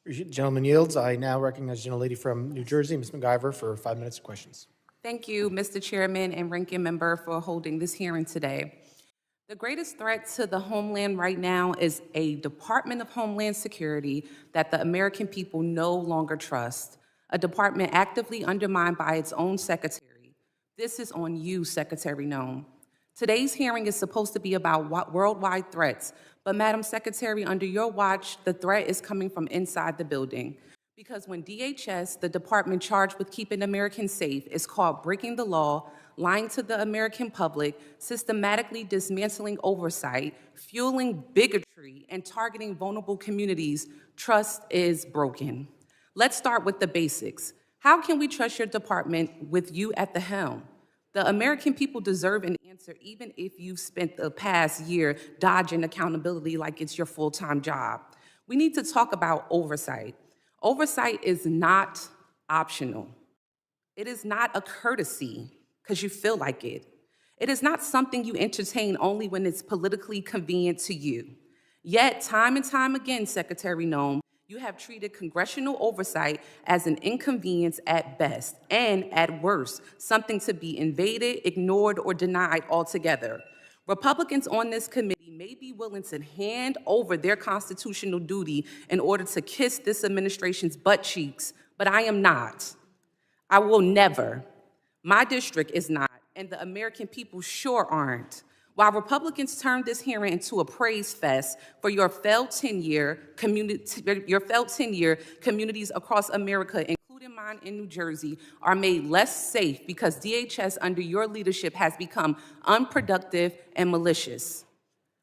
Gentleman yields. I now recognize the gentlelady from New Jersey, Ms. McIver, for 5 minutes of questions. Thank you, Mr. Chairman and Ranking Member, for holding this hearing today. The greatest threat to the homeland right now is a Department of Homeland Security that the American people no longer trust, a department actively undermined by its own secretary. This is on you, Secretary Noem. Today's hearing is supposed to be about worldwide threats, but Madam Secretary, under your watch, the threat is coming from inside the building. Because when DHS, the department charged with keeping Americans safe, is caught breaking the law, lying to the American public, systematically dismantling oversight, fueling bigotry, and targeting vulnerable communities, trust is broken. Let's start with the basics. How can we trust your department with you at the helm? The American people deserve an answer, even if you've spent the past year dodging accountability like it's your full-time job. We need to talk about oversight. Oversight is not optional. It is not a courtesy because you feel like it. It is not something you entertain only when it's politically convenient to you. Yet, time and time again, Secretary Noem, you have treated congressional oversight as an inconvenience at best, and at worst, something to be invaded, ignored, or denied altogether. Republicans on this committee may be willing to hand over their constitutional duty in order to kiss this administration's butt cheeks, but I am not. I will never. My district is not, and the American people sure aren't. While Republicans turned this hearing into a praise fest for your failed 10-year communities across America, including mine in New Jersey, are made less safe because DHS under your leadership has become unproductive and malicious.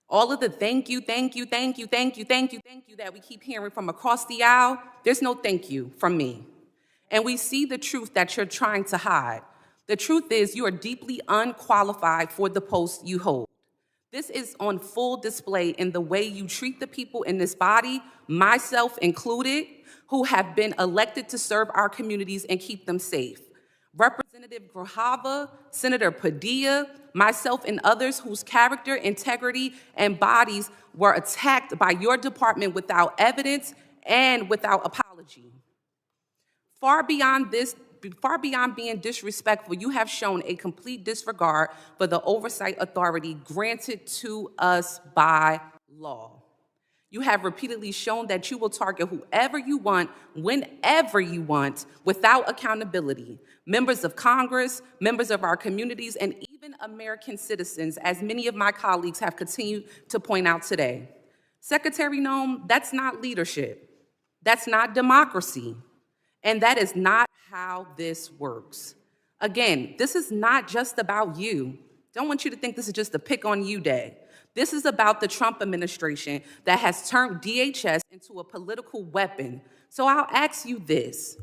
All of the thank you that we keep hearing from across the aisle, there's no thank you from me. And we see the truth that you're trying to hide. The truth is you are deeply unqualified for the post you hold. This is on full display in the way you treat the people in this body, myself included, who have been elected to serve our communities and keep them safe. Representative Grajava, Senator Padilla, myself and others whose character, integrity, and bodies were attacked by your department without evidence and without apology. Far beyond being disrespectful, you have shown a complete disregard for the oversight authority granted to us by law. You have repeatedly shown that you will target whoever you want, whenever you want, without accountability. Members of Congress, members of our communities, and even American citizens, as many of my colleagues have continued to point out today. Secretary Noem, that's not leadership. That's not democracy. And that is not how this works. Again, this is not just about you. Don't want you to think this is just a pick on you day. This is about the Trump administration that has turned DHS into a political weapon. So I'll ask you this.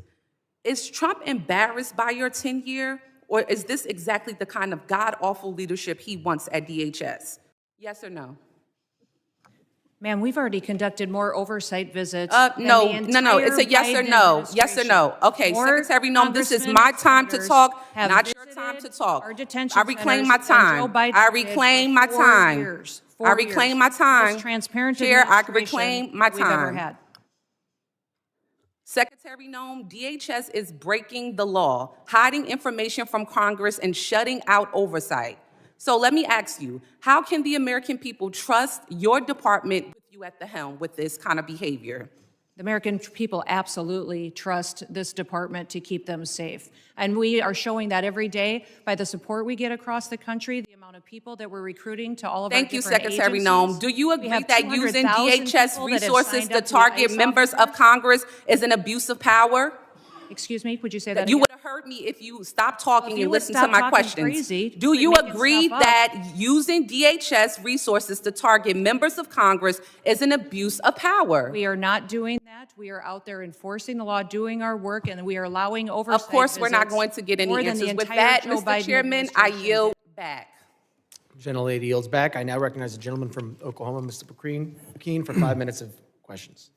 Is Trump embarrassed by your tenure, or is this exactly the kind of god-awful leadership he wants at DHS? Yes or no? Ma'am, we've already conducted more oversight visits. No. It's a yes or no. Yes or no. Okay, Secretary Noem, this is my time to talk, not your time to talk. I reclaim my time. I reclaim my time. I reclaim my time. Chair, I reclaim my time. Secretary Noem, DHS is breaking the law, hiding information from Congress, and shutting out oversight. So let me ask you, how can the American people trust your department with you at the helm with this kind of behavior? The American people absolutely trust this department to keep them safe. And we are showing that every day by the support we get across the country, the amount of people that we're recruiting to all of our different agencies. Thank you, Secretary Noem. Do you agree that using DHS resources to target members of Congress is an abuse of power? Excuse me, would you say that You again? would have heard me if you stopped talking and listened to my questions. Do you agree that using DHS resources to target members of Congress is an abuse of power? We are not doing that. We are out there enforcing the law, doing our work, and we are allowing oversight. Of course, we're not going to get any answers. With that, Mr. Chairman, I yield back. Gentlelady yields back. I now recognize the gentleman from Oklahoma, Mr. McKean, for 5 minutes of questions.